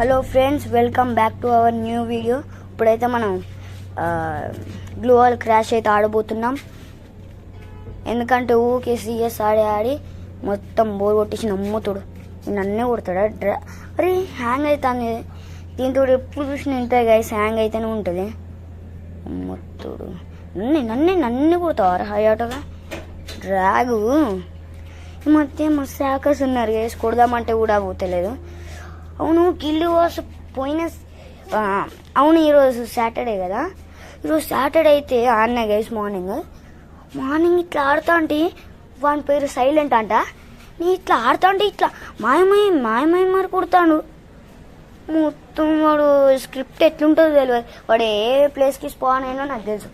Hello friends, welcome back to our new video. ఇప్పుడైతే మనం glue wall crash అయితే ఆడబోతున్నాం. ఎందుకంటే ఊకే సిఎస్ ఆడి మొత్తం బోర్ కొట్టేసి నమ్ముతాడు, నన్నే కొడతాడా. అరే హ్యాంగ్ అవుతుంది దీంతో, ఎప్పుడు చూసిన ఇంతే గైస్, హ్యాంగ్ అయితేనే ఉంటుంది. నమ్ముతాడు నన్ను కొడతావారు హయాటోగా డ్రాగు. ఈ మధ్య మస్తు హ్యాకర్స్ ఉన్నారు గైస్, కొడదామంటే కూడా పోతలేదు. అవును గిల్లు వాస్ అవును ఈరోజు సాటర్డే కదా, ఈరోజు సాటర్డే అయితే ఆడినా గైస్. మార్నింగ్ ఇట్లా ఆడుతా అంటే వాని పేరు సైలెంట్ అంట. నేను ఇట్లా ఆడుతా అంటే ఇట్లా మాయమై మరి కొడతాడు. మొత్తం వాడు స్క్రిప్ట్ ఎట్లుంటుందో తెలియదు. వాడు ఏ ప్లేస్కి స్పాన్ అయినా నాకు తెలుసు.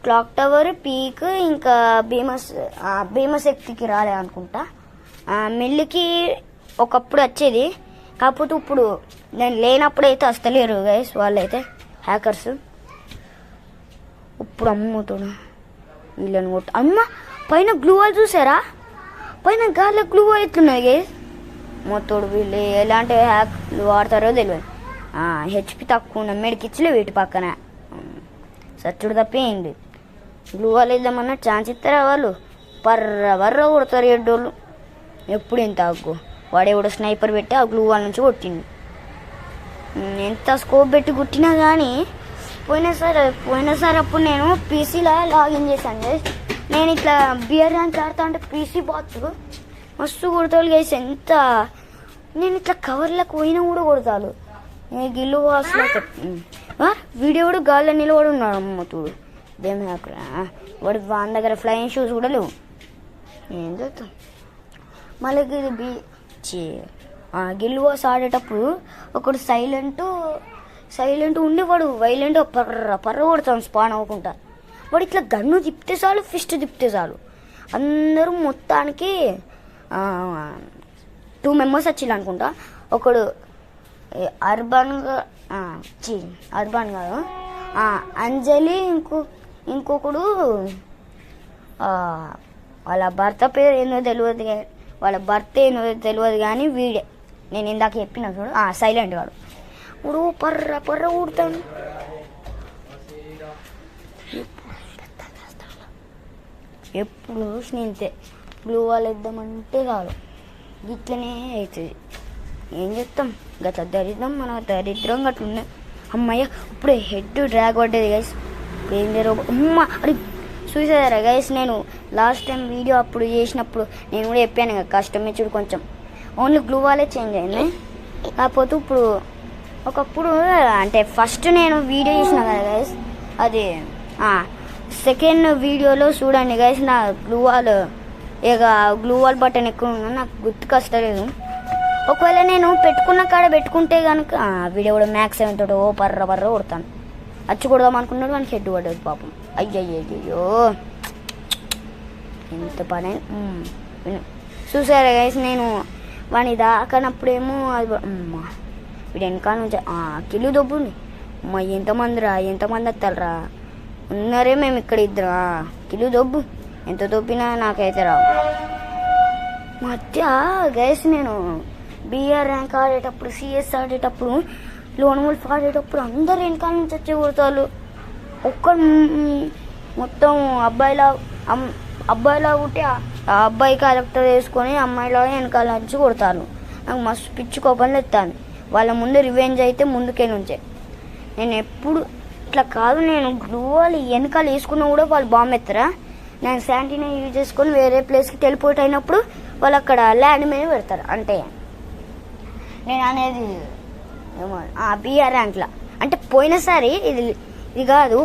క్లాక్ టవర్, పీక్, ఇంకా భీమశక్తికి రాలే అనుకుంటా. మిల్లుకి ఒకప్పుడు వచ్చేది, కాకపోతే ఇప్పుడు నేను లేనప్పుడైతే వస్తలేరు గైస్ వాళ్ళైతే హ్యాకర్స్. ఇప్పుడు అమ్ముతాడు వీళ్ళని కొట్టు. అమ్మ పైన గ్లూ వాల్ చూసారా, పైన గాల్లో గ్లూ వాల్ ఎట్లున్నాయి గైస్. మొత్తోడు వీళ్ళు ఎలాంటి హ్యాక్లు వాడతారో తెలియదు. హెచ్పి తక్కువ ఉన్న మెడికిచ్చలే వీటి పక్కన సచ్చుడు తప్పేయండి. గ్లూ వాల్ వేద్దామన్నా ఛాన్స్ ఇస్తారా వాళ్ళు? పర్ర కొడతారు ఎడ్డోళ్ళు. ఎప్పుడు ఇంత అగ్గు వాడే కూడా స్నైపర్ పెట్టి ఆ గ్లూ వాల్ నుంచి కొట్టింది. ఎంత స్కోప్ పెట్టి కొట్టినా కానీ పోయినసారి అప్పుడు నేను పీసీలో లాగిన్ చేశాను. నేను ఇట్లా బియర్ ర్యాంక్ ఆడుతా అంటే పీసీ బాత్ మస్తు కొడతాడు గైస్. ఎంత నేను ఇట్లా కవర్లకు పోయినా కూడా కొడతాను. గిల్లు వాసులో వీడియో కూడా గాల్లో నిలబడి ఉన్నాడు. అమ్మతుడు దేం హ్యాకర్ వాడు వాని దగ్గర ఫ్లయింగ్ షూస్ కూడా లేవు. ఏం చేస్తాం మళ్ళీ. ఇది గిల్లు వాస్ ఆడేటప్పుడు ఒకడు సైలెంట్ ఉండేవాడు, వైలెంట్ పర్ర కొడతాను స్పాన్ అవ్వకుండా. వాడు ఇట్లా గన్ను తిప్పితే చాలు, ఫిస్ట్ తిప్పితే చాలు అందరూ మొత్తానికి 2 మెంబర్స్ వచ్చిళ్ళు అనుకుంటా. ఒకడు అర్బన్ కాదు అంజలి, ఇంకొకడు వాళ్ళ భర్త పేరు ఏందో తెలియదు కానీ వీడే నేను ఇందాక చెప్పిన చూడు సైలెంట్ వాడు. ఇప్పుడు పర్ర ఊడతాను. ఎప్పుడు స్నేహితే బ్లూ వాల్ వేద్దామంటే కాదు, గిట్లనే అవుతుంది. ఏం చెప్తాం, గట్ల మన దరిద్రం గట్లున్నాయి. అమ్మయ్య ఇప్పుడే హెడ్ డ్రాగ్ పడ్డది గైస్. ఇప్పుడు ఏం జరగ అరే చూసారా గైస్, నేను లాస్ట్ టైం వీడియో అప్పుడు చేసినప్పుడు నేను కూడా చెప్పాను కదా, కస్టమైజ్డ్ కొంచెం ఓన్లీ గ్లూ వాలే చేంజ్ అయింది. కాకపోతే ఇప్పుడు ఒకప్పుడు అంటే ఫస్ట్ నేను వీడియో చేసిన కదా గైస్, అది సెకండ్ వీడియోలో చూడండి గైస్. నా గ్లూ వాల్ బటన్ ఎక్కువ నాకు గుర్తుకొస్తలేదు. ఒకవేళ నేను పెట్టుకున్న కాడ పెట్టుకుంటే కనుక వీడియో కూడా మ్యాక్స్ ఏమంటాడు పర్ర కొడతాను. అచ్చి కొడదాం అనుకున్నాడు, మనకి హెడ్ పడ్డది పాపం. అయ్యయ్యో ఎంత పని. చూసారా గైస్, నేను వాని దాకనప్పుడేమో అది వీడు వెనకాల నుంచి కిలు దొబ్బుంది. అమ్మ ఎంతమంది వస్తారా ఉన్నారే, మేము ఇక్కడ ఇద్దరు కిలు దొబ్బు. ఎంత దొబ్బినా నాకైతే రావు. మధ్య గైస్ నేను బిఆర్ ర్యాంక్ ఆడేటప్పుడు, సిఎస్ ఆడేటప్పుడు, లోన్ వోల్ఫ్ ఆడేటప్పుడు అందరు వెనకాల నుంచి వచ్చి కొడతారు. మొత్తం అబ్బాయిలా ఉంటే ఆ అబ్బాయి క్యారెక్టర్ వేసుకొని అమ్మాయిలా వెనకాల నుంచి కొడతారు. నాకు మస్తు పిచ్చి కోపంలో ఎత్తాను. వాళ్ళ ముందు రివెంజ్ అయితే ముందుకే నుంచే. నేను ఎప్పుడు ఇట్లా కాదు, నేను గ్లూ వాల్ వెనకాల వేసుకున్నా కూడా వాళ్ళు బాంబు ఎత్తరా. నేను శాంటీని యూజ్ చేసుకొని వేరే ప్లేస్కి టెలిపోర్ట్ అయినప్పుడు వాళ్ళు అక్కడ ల్యాండ్ మీద పెడతారు. అంటే నేను అనేది బిఆర్ ర్యాంక్లా అంటే పోయినసారి ఇది కాదు,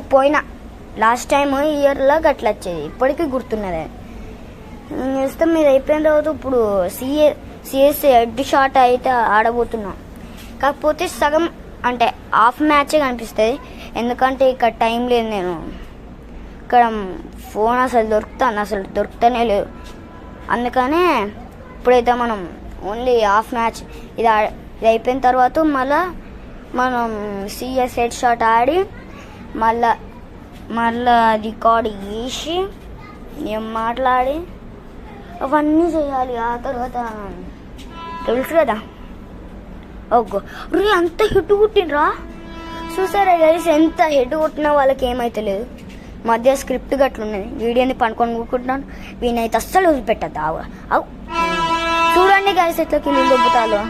లాస్ట్ టైం ఇయర్లో గట్లా వచ్చేది, ఇప్పటికీ గుర్తున్నది. చేస్తే మీరు అయిపోయిన తర్వాత ఇప్పుడు సిఎస్ హెడ్ షాట్ అయితే ఆడబోతున్నాం. కాకపోతే సగం అంటే హాఫ్ మ్యాచే కనిపిస్తుంది, ఎందుకంటే ఇక్కడ టైం లేదు. నేను ఇక్కడ ఫోన్ అసలు దొరుకుతానే లేదు. అందుకనే ఇప్పుడైతే మనం ఓన్లీ హాఫ్ మ్యాచ్ ఇది అయిపోయిన తర్వాత మళ్ళా మనం సిఎస్ హెడ్ షాట్ ఆడి మళ్ళా రికార్డ్ చేసి ఏం మాట్లాడి అవన్నీ చేయాలి. ఆ తర్వాత తెలుసు కదా ఓగో రీ అంత హిట్ కొట్టినరా చూసారా గైస్ ఎంత హిట్ కొట్టినా వాళ్ళకి ఏమైతే లేదు మధ్య స్క్రిప్ట్ గట్లున్నది వీడియోని పనుకొని కూకుంటున్నాను వీనైతే అస్సలు వదిలిపెట్టద్దు అవు చూడండి గైస్ ఎట్లా కిలోలు దొబ్బుతాలో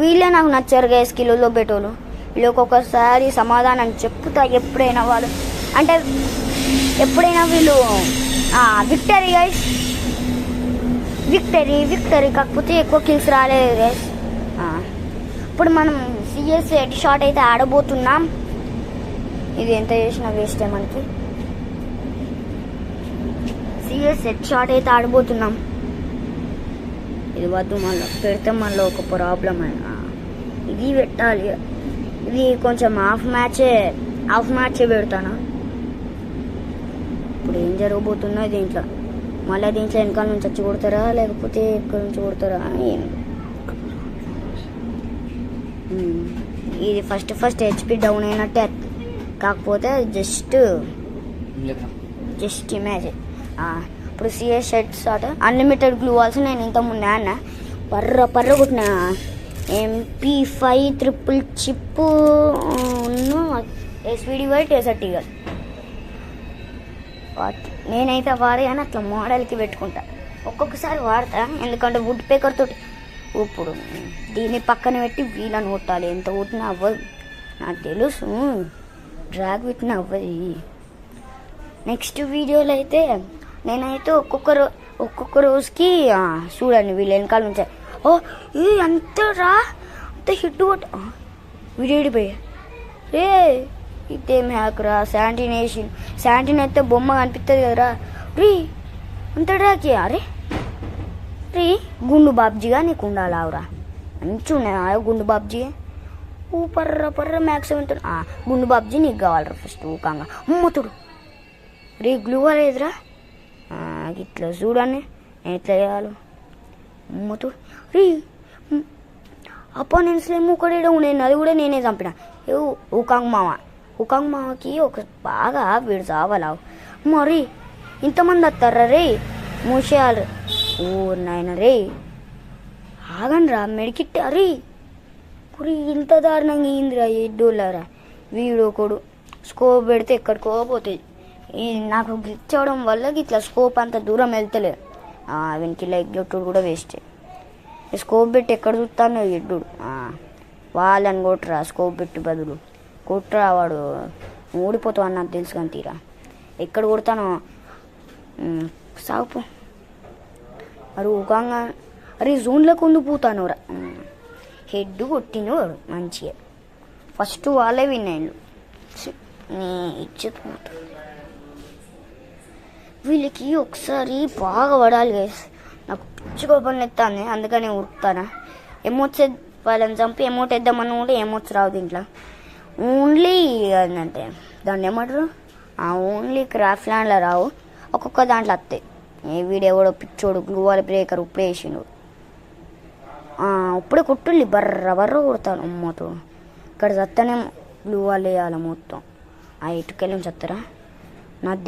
వీళ్ళే నాకు నచ్చారు గైస్ కిలోలు దొబ్బేటోళ్ళు వీళ్ళకి ఒకసారి సమాధానం చెప్తా ఎప్పుడైనా వాళ్ళు అంటే ఎప్పుడైనా వీళ్ళు విక్టరీ గైస్ విక్టరీ కాకపోతే ఎక్కువ కిల్స్ రాలేదు గైస్ ఇప్పుడు మనం సిఎస్ హెడ్ షాట్ అయితే ఆడబోతున్నాం ఇది ఎంత చేసినా వేస్టే మనకి సిఎస్ హెడ్ షాట్ అయితే ఆడబోతున్నాం ఇది వద్దు మళ్ళీ పెడితే మళ్ళీ ఒక ప్రాబ్లం ఇది పెట్టాలి ఇది కొంచెం హాఫ్ మ్యాచే పెడతాను ఇప్పుడు ఏం జరగబోతుందో దీంట్లో మళ్ళీ దీంట్లో వెనకాల నుంచి వచ్చి కొడతారా లేకపోతే ఎక్కడి నుంచి కొడతారా ఇది ఫస్ట్ హెచ్పి డౌన్ అయినట్టే కాకపోతే జస్ట్ ఇమేజ్ ఇప్పుడు CS head shot unlimited glue walls నేను ఇంతకుముందు అన్న పర్ర కొట్టిన MP5 triple chip SVD white ఎసర్టీగా నేనైతే వాడే అని అట్లా మోడల్కి పెట్టుకుంటా ఒక్కొక్కసారి వాడతా ఎందుకంటే వుడ్ పేపర్ తోటి ఇప్పుడు దీన్ని పక్కన పెట్టి వీళ్ళని కొట్టాలి ఎంత కొట్టినా అవ్వదు నాకు తెలుసు డ్రాగ్ పెట్టిన అవ్వదు నెక్స్ట్ వీడియోలో అయితే నేనైతే ఒక్కొక్క రోజుకి చూడండి వీళ్ళు వెనకాల నుంచి అంత హిట్ కొట్ట వీడిపోయా ఇదేం హ్యాక్రా శాంటిన్ అయితే బొమ్మ కనిపిస్తుంది కదరా రీ అంత డ్రాకి అరే రీ గుండు బాబ్జీగా నీకు ఉండాలావురా మంచిగా ఉన్నాయి గుండు బాబ్జీ పర్ర మ్యాక్స్ ఉంటుంది గుండు బాబ్జీ నీకు కావాలరా ఫస్ట్ ఊకంగా అమ్మతుడు రీ గ్లూ లేదురా ఇట్లా చూడండి ఎట్లా చేయాలి అమ్మతుడు రీ అపోనెంట్స్లో మూకడేయడం నేను అది కూడా నేనే చంపిన ఊకాంగ్ మామకి ఒక బాగా వీడు చావాలా మరి ఇంతమంది వస్తారా రే మూసేయాలి నాయన రే ఆగండి రా మెడికిట్ అరే కురి ఇంత దారుణంగా అయిందిరా ఎడ్డోళ్ళరా వీడు ఒకడు స్కోప్ పెడితే ఎక్కడికో పోతుంది నాకు గ్లిచ్ అవడం వల్ల ఇట్లా స్కోప్ అంత దూరం వెళ్తలేదు వీనికి లైక్ కొట్టుడు కూడా వేస్ట్ స్కోప్ పెట్టి ఎక్కడ చూస్తానో ఎడ్డుడు వాళ్ళని కొట్టరా స్కోప్ పెట్టి బదులు కొట్టరా వాడు ఊడిపోతావు అన్నది తెలుసు కానీ తీరా ఎక్కడ కొడతానో సాగుపో మరి ఊకంగా అరే జోన్లోకి ఉండి పోతాను రా హెడ్ కొట్టిన వాడు మంచిగా ఫస్ట్ వాళ్ళే విన్నాయిళ్ళు ఇచ్చేది వీళ్ళకి ఒకసారి బాగా పడాలి గైస్ నాకు పిచ్చి కోపం ఎత్తాను అందుకని ఉరుకుతానా ఎమోట్స్ వాళ్ళని చంపి ఎమోట్ వేద్దామని కూడా ఎమోట్స్ రావు దీంట్లో ఓన్లీ అంటే దాన్ని ఏమంటారు ఓన్లీ క్రాఫ్ట్ ల్యాండ్లో రావు ఒక్కొక్క దాంట్లో వస్తాయి వీడియో కూడా పిచ్చోడు గ్లూవాల్ బ్రేకర్ ఇప్పుడే వేసిండు ఇప్పుడే కొట్టుల్లి బర్ర కొడతాను అమ్మతో ఇక్కడ చత్తనే గ్లూవాల్ వేయాలి మొత్తం ఇటుకెళ్ళి చత్తరా నాకు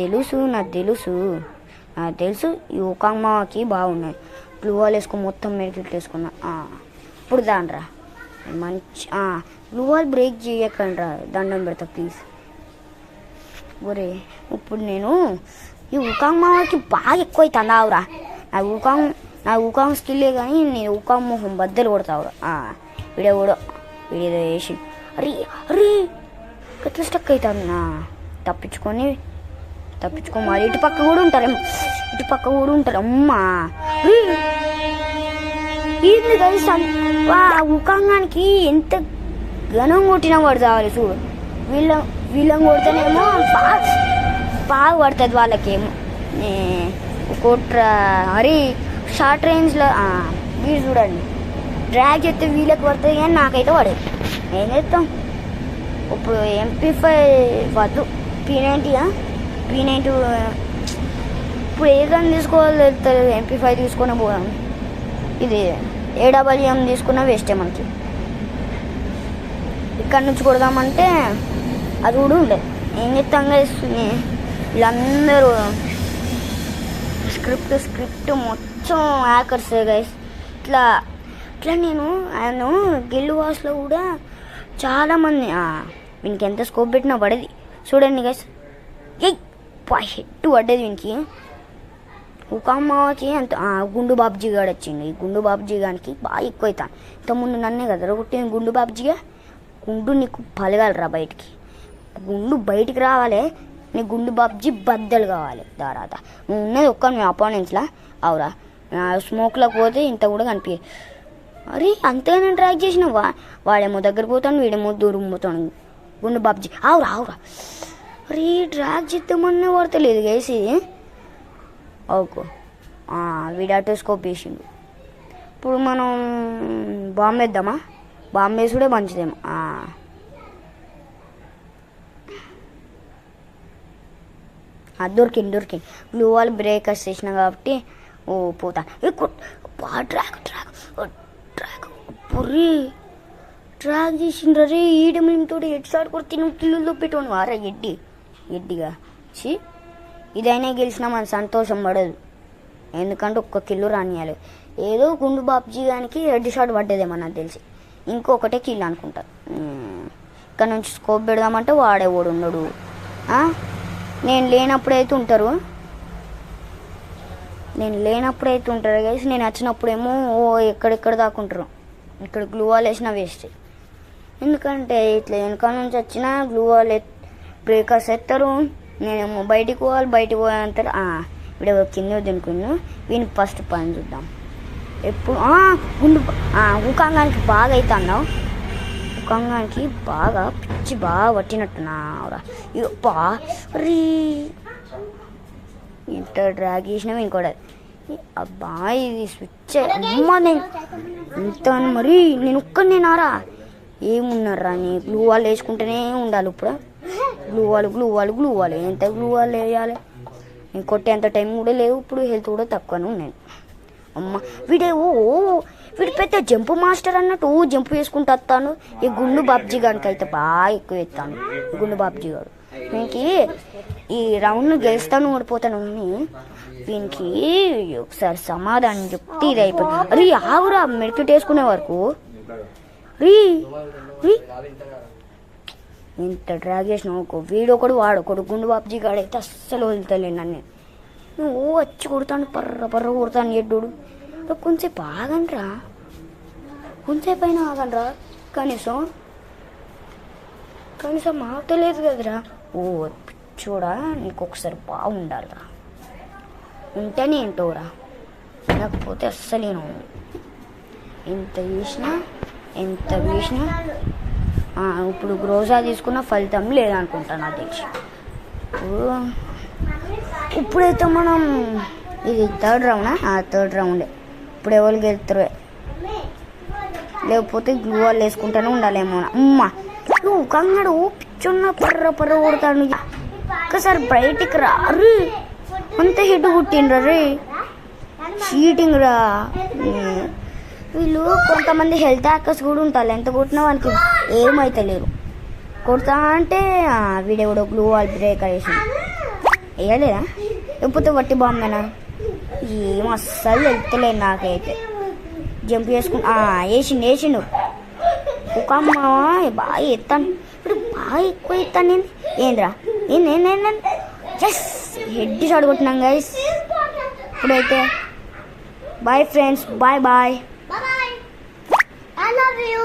తెలుసు ఈ ఊకాంగమాకి బాగున్నాయి గ్లూవాల్ వేసుకుని మొత్తం మెడికిట్ వేసుకున్నా ఇప్పుడు దాండ్రా మంచి గ్లూవాల్ బ్రేక్ చేయకండి రా దండం పెడతా ప్లీజ్ ఒరే ఇప్పుడు నేను ఈ ఊకాంగ్ మామకి బాగా ఎక్కువ అవుతుంది ఆవురా నా ఊకాంగ్ స్కిల్లే కానీ నేను ఊకాంగ్ మొహం బద్దలు కొడతావురా వీడియో వేసి అరే ఎట్లా స్టక్ అవుతాను తప్పించుకొని మరి ఇటు పక్క కూడా ఉంటారు అమ్మా ఇది కలిసి ఊకాంగానికి ఎంత ఘనం కొట్టినా వాడు కావాలి చూడు వీళ్ళని కొడితేనేమో బాగా పడుతుంది వాళ్ళకేమో కొట్రా మరి షార్ట్ రేంజ్లో వీడు చూడండి డ్రాగ్ చేస్తే వీళ్ళకి పడుతుంది కానీ నాకైతే పడేది ఏం చేస్తాం ఇప్పుడు MP5 వద్దు P90 ఇప్పుడు ఏ గన్ తీసుకోవాలి తెలుస్తుంది MP5 తీసుకునే పోదాం ఇది AWM తీసుకున్న వేస్టే మనకి ఇక్కడ నుంచి కొడదామంటే అది కూడా ఉండదు ఏం చెప్తాంగా ఇస్తుంది వీళ్ళందరూ స్క్రిప్ట్ మొత్తం హ్యాకర్సే గైస్ ఇట్లా ఇట్లా నేను గిల్లు వాస్లో కూడా చాలామంది వీనికి ఎంత స్కోప్ పెట్టినా పడేది. చూడండి గైస్, హెడ్ పడ్డది వీనికి. ఉకామ్మకి అంత గుండు బాబ్జీ గాడు వచ్చిండు. ఈ గుండు బాబ్జీ గానికి బాగా ఎక్కువ అవుతాను. ఇంతకుముందు నన్నే కదా కొట్టింది గుండు బాబ్జీగా. గుండు నీకు పలగాలరా బయటికి, గుండు బయటికి రావాలి, నీ గుండు బాబ్జీ బద్దలు కావాలి. దారాత నువ్వు ఉన్నది ఒక్క మీ అపోనెంట్స్లా అవురా. స్మోక్లోకి పోతే ఇంత కూడా కనిపించే. అరే అంతగానే ట్రాక్ చేసినావా? వాడేమో దగ్గరకు పోతాను, వీడేమో దూరం పోతాను. గుండు బాబ్జీ ఆవురా. అరే ట్రాక్ చేద్దామన్నా పడతలేదు వేసి. ఓకే వీడాటో స్కోప్ వేసిండు. ఇప్పుడు మనం బాంబు వేద్దామా? బాంబు వేసుడే మంచిదేమో. దొరికింది. బ్లూ వాల్ బ్రేకర్స్ చేసిన కాబట్టి పోతా. ట్రాక్ పొర్రీ ట్రాక్ చేసిండ్రు. రే ఈడమితో హెడ్ షాట్ కొడితే నువ్వు కిల్లులో పెట్టుకోను వారా ఎడ్డిగా. ఇదైనా గెలిచినా మన సంతోషం పడదు, ఎందుకంటే ఒక్క కిల్లు రానియాలి. ఏదో గుండు బాబ్జీ గానికి హెడ్ షాట్ పడ్డదేమో నాకు తెలిసి, ఇంకొకటే కిల్ అనుకుంటా. ఇక్కడ నుంచి స్కోప్ పెడదామంటే వాడే ఓడు ఉన్నాడు. నేను లేనప్పుడైతే ఉంటారు గైస్. నేను వచ్చినప్పుడేమో ఎక్కడెక్కడ దాకుంటారు. ఇక్కడ గ్లూ వాల్ వేసినా వేస్ట్, ఎందుకంటే ఇట్లా వెనకాల నుంచి వచ్చినా గ్లూ వాల్ బ్రేకర్స్ ఎత్తారు. నేనేమో బయటికి పోవాలంటారు. ఇప్పుడు కింద తినుకున్నా. వీని ఫస్ట్ పని చూద్దాం. ఎప్పుడు గుండు ఉకాంగానికి బాగా అవుతా అన్నావు. ఉకాంగానికి బాగా పిచ్చి బాగా పట్టినట్టున్నావురా. రీ ఇంత డ్రాగ్ చేసినావు ఇంకోటి. అబ్బా ఇది స్విచ్ అమ్మ. నేను ఇంత మరి నేను ఒక్కనేనారా? ఏమున్నారా నీ గ్లూ వాల్ వేసుకుంటూనే ఉండాలి. ఇప్పుడు గ్లూ వాల్ ఎంత గ్లూ వాల్ వేయాలి? నేను కొట్టేంత టైం కూడా లేవు. ఇప్పుడు హెల్త్ కూడా తక్కువనే ఉన్నాను. అమ్మ వీడు పెద్ద జంప్ మాస్టర్ అన్నట్టు జంప్ వేసుకుంటూ వస్తాను. ఈ గుండు బాబ్జీ గారికి అయితే బాగా ఎక్కువ ఎత్తాను. గుండు బాబ్జీ గారు వీనికి ఈ రౌండ్ గెలుస్తాను ఓడిపోతాను. వీనికి ఒకసారి సమాధానం చెప్తే ఇది అయిపోయింది. అరే ఆవురా మెడికెట్ వేసుకునే వరకు ఇంత డ్రాగ్ చేసిన వీడొకడు వాడొకడు గుండు బాబ్జీ గాడైతే అస్సలు వదులుతలేను నన్ను. నువ్వు వచ్చి కొడతాను, పర్ర కొడతాను ఎడ్డు. కొంచెంసేపు ఆగండ్రా, కొంచెంసేపు అయినా ఆగండ్రా. కనీసం ఆగలేదు కదరా. చూడా నీకు ఒకసారి బాగుండాలిరా, ఉంటేనే ఏంటోరా, లేకపోతే అస్సలు నేను ఎంత వేసినా ఇప్పుడు గ్రోసా తీసుకున్న ఫలితం లేదనుకుంటా నాకు తెలిసి. ఇప్పుడైతే మనం ఇది థర్డ్ రౌండే. ఇప్పుడు ఎవరు గెలుతారు? లేకపోతే గ్లూ వాల్ వేసుకుంటూనే ఉండాలేమో. అమ్మ నువ్వు కంగడు పిచ్చున్న పర్ర కొడతాను. ఒక్కసారి బయటికి రా. అరే అంత హెడ్ కుట్టిండ్రా రే, చీటింగ్ రా. వీళ్ళు కొంతమంది హెల్త్ హ్యాకర్స్ కూడా ఉంటారు. ఎంత కొట్టినా వాళ్ళకి ఏమైతలేరు. కొడతా అంటే వీడెవడో గ్లూ వాల్ బ్రేకర్ వేసి వేయలేదా? లేకపోతే వట్టి బాంబేనా? ఏం అస్సలు వెళ్తలేదు నాకైతే. జంప్ చేసుకుని వేసిండు. ఒక అమ్మ బాగా ఎత్తాను. ఇప్పుడు బాగా ఎక్కువ ఎత్తాను నేను. ఏంద్రా జస్ట్ హెడ్ షాట్ కొట్టినాం గైస్. ఇప్పుడైతే bye friends, bye. I love you.